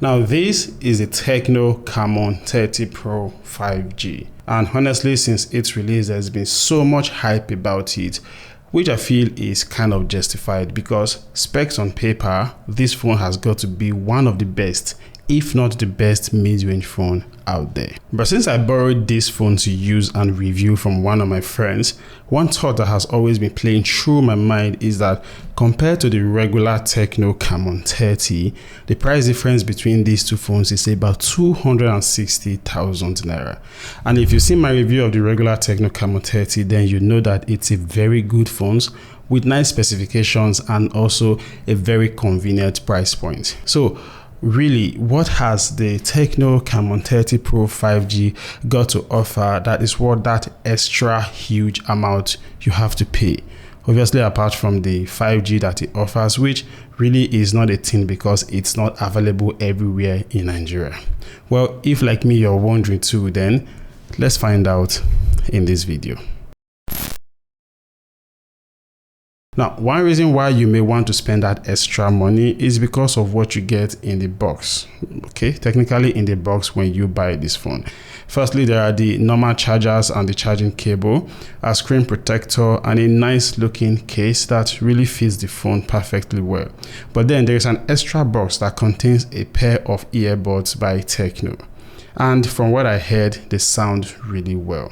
Now this is the Tecno Camon 30 Pro 5G, and honestly, since its release there's been so much hype about it, which I feel is kind of justified because specs on paper, this phone has got to be one of the best, if not the best mid-range phone out there. But since I borrowed this phone to use and review from one of my friends, one thought that has always been playing through my mind is that compared to the regular Tecno Camon 30, the price difference between these two phones is about 260,000 naira. And if you see my review of the regular Tecno Camon 30, then you know that it's a very good phone with nice specifications and also a very convenient price point. So really, what has the Tecno Camon 30 Pro 5G got to offer that is worth that extra huge amount you have to pay? Obviously, apart from the 5G that it offers, which really is not a thing because it's not available everywhere in Nigeria. Well, if like me you're wondering too, then let's find out in this video. Now, one reason why you may want to spend that extra money is because of what you get in the box. Okay, technically in the box when you buy this phone. Firstly, there are the normal chargers and the charging cable, a screen protector, and a nice looking case that really fits the phone perfectly well. But then there is an extra box that contains a pair of earbuds by Tecno. And from what I heard, they sound really well.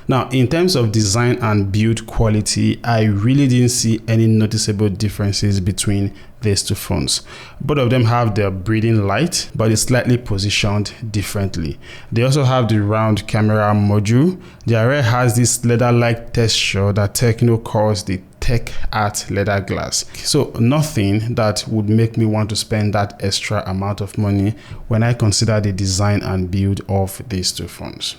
Now, in terms of design and build quality, I really didn't see any noticeable differences between these two phones. Both of them have their breathing light, but it's slightly positioned differently. They also have the round camera module. The array has this leather-like texture that Tecno calls the Tech Art leather glass. So nothing that would make me want to spend that extra amount of money when I consider the design and build of these two phones.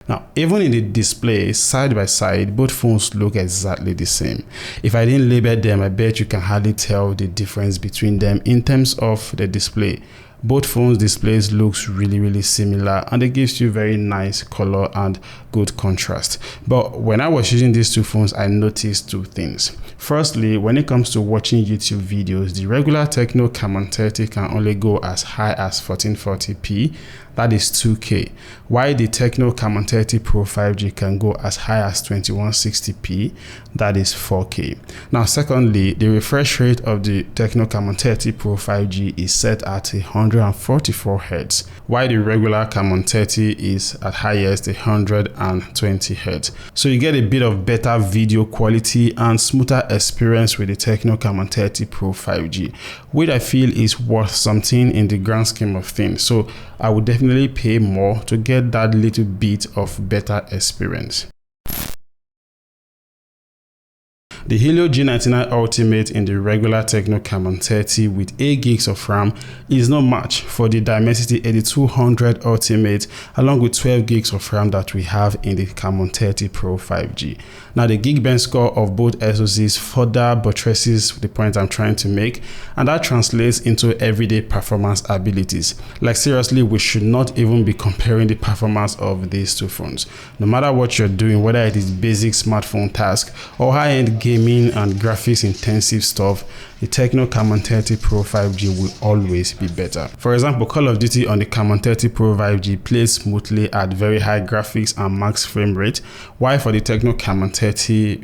Now, even in the display, side by side, both phones look exactly the same. If I didn't label them, I bet you can hardly tell the difference between them in terms of the display. Both phones' displays looks really similar, and it gives you very nice color and good contrast. But when I was using these two phones, I noticed two things. Firstly, when it comes to watching YouTube videos, the regular Tecno Camon 30 can only go as high as 1440p, that is 2K, while the Tecno Camon 30 Pro 5G can go as high as 2160p, that is 4K. Now, secondly, the refresh rate of the Tecno Camon 30 Pro 5G is set at 144 Hz, while the regular Camon 30 is at highest 120 Hz. So you get a bit of better video quality and smoother experience with the Tecno Camon 30 Pro 5G, which I feel is worth something in the grand scheme of things. So I would definitely pay more to get that little bit of better experience. The Helio G99 Ultimate in the regular Tecno Camon 30 with 8 gigs of RAM is no match for the Dimensity 8200 Ultimate along with 12 gigs of RAM that we have in the Camon 30 Pro 5G. Now, the Geekbench score of both SoCs further buttresses the point I'm trying to make, and that translates into everyday performance abilities. Like seriously, we should not even be comparing the performance of these two phones. No matter what you're doing, whether it is basic smartphone task or high-end gaming and graphics intensive stuff, the Tecno Camon 30 Pro 5G will always be better. For example, Call of Duty on the Camon 30 Pro 5G plays smoothly at very high graphics and max frame rate, while for the Tecno Camon 30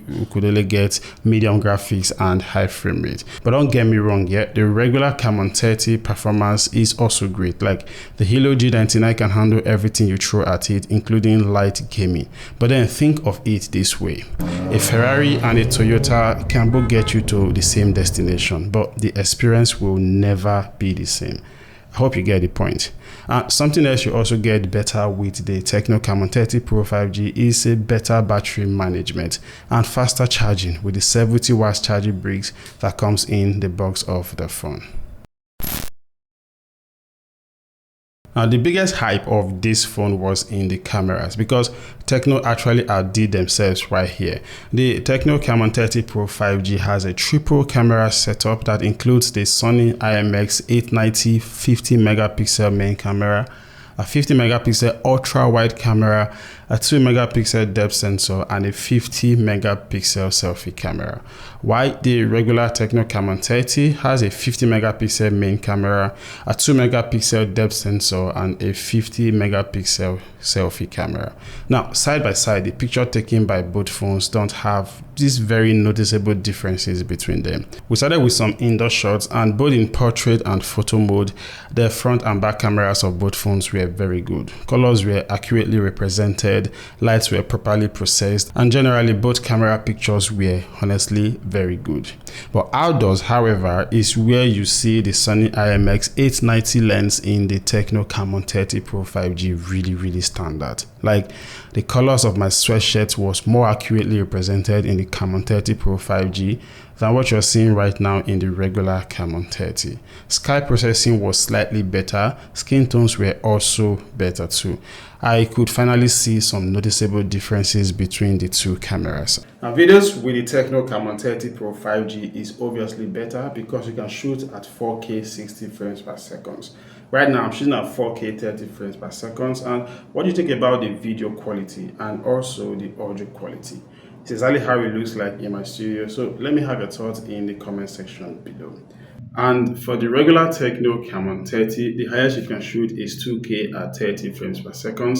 we could only get medium graphics and high frame rate. But don't get me wrong, the regular Camon 30 performance is also great. Like the Helio G99 can handle everything you throw at it, including light gaming. But then think of it this way: a Ferrari and a Toyota can both get you to the same destination, but the experience will never be the same. I hope you get the point. Something else you also get better with the Tecno Camon 30 Pro 5G is a better battery management and faster charging with the 70 watts charging bricks that comes in the box of the phone. Now, the biggest hype of this phone was in the cameras because Tecno actually outdid themselves right here. The Tecno Camon 30 Pro 5G has a triple camera setup that includes the Sony IMX 890 50 megapixel main camera, a 50 megapixel ultra wide camera, a 2 megapixel depth sensor, and a 50 megapixel selfie camera. While the regular Tecno Camon 30 has a 50 megapixel main camera, a 2 megapixel depth sensor, and a 50 megapixel selfie camera. Now, side by side, the picture taken by both phones don't have these very noticeable differences between them. We started with some indoor shots, and both in portrait and photo mode, the front and back cameras of both phones were very good. Colors were accurately represented, lights were properly processed, and generally both camera pictures were honestly very good. But outdoors, however, is where you see the Sony IMX890 lens in the Tecno Camon 30 Pro 5G really stand out. Like, the colors of my sweatshirt was more accurately represented in the Camon 30 Pro 5G than what you're seeing right now in the regular Camon 30. Sky processing was slightly better, skin tones were also better too. I could finally see some noticeable differences between the two cameras. Now, videos with the Tecno Camon 30 Pro 5G is obviously better because you can shoot at 4K 60 frames per second. Right now, I'm shooting at 4K 30 frames per second. And what do you think about the video quality and also the audio quality? It's exactly how it looks like in my studio. So let me have your thoughts in the comment section below. And for the regular Tecno Camon 30, the highest you can shoot is 2K at 30 frames per second.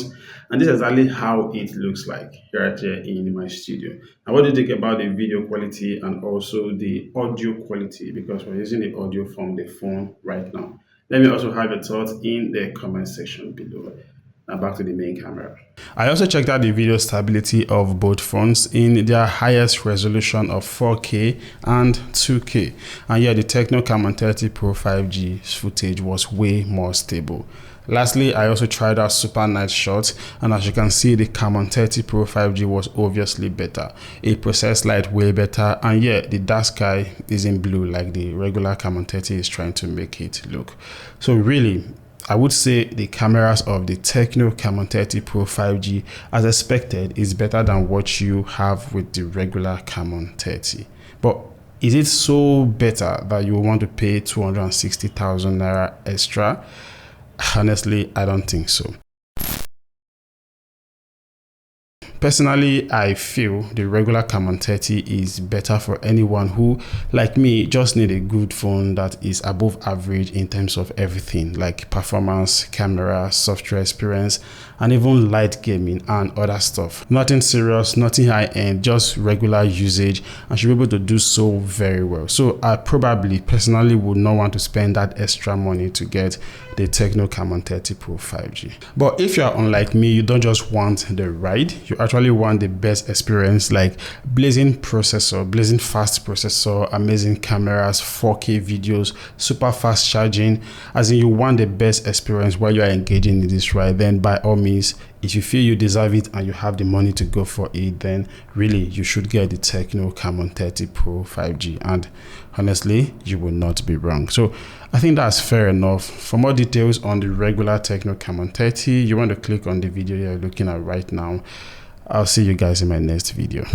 And this is exactly how it looks like right here in my studio. Now, what do you think about the video quality and also the audio quality? Because we're using the audio from the phone right now. Let me also have your thoughts in the comment section below. Now back to the main camera. I also checked out the video stability of both phones in their highest resolution of 4K and 2K. And yeah, the Tecno Camon 30 Pro 5G footage was way more stable. Lastly, I also tried out super night shots, and as you can see, the Camon 30 Pro 5G was obviously better. It processed light way better, and yeah, the dark sky is in blue like the regular Camon 30 is trying to make it look. So really, I would say the cameras of the Tecno Camon 30 Pro 5G, as expected, is better than what you have with the regular Camon 30. But is it so better that you want to pay 260,000 naira extra? Honestly, I don't think so. Personally, I feel the regular Camon 30 is better for anyone who, like me, just need a good phone that is above average in terms of everything, like performance, camera, software experience, and even light gaming and other stuff. Nothing serious, nothing high-end, just regular usage, and should be able to do so very well. So I probably personally would not want to spend that extra money to get the Tecno Camon 30 Pro 5G. But if you are unlike me, you don't just want the ride, you actually want the best experience, like blazing processor, blazing fast processor, amazing cameras, 4K videos, super fast charging, as in you want the best experience while you are engaging in this ride, then by all means, if you feel you deserve it and you have the money to go for it, then really you should get the Tecno Camon 30 Pro 5G, and honestly, you will not be wrong. So I think that's fair enough. For more details on the regular Tecno Camon 30, you want to click on the video you're looking at right now. I'll see you guys in my next video.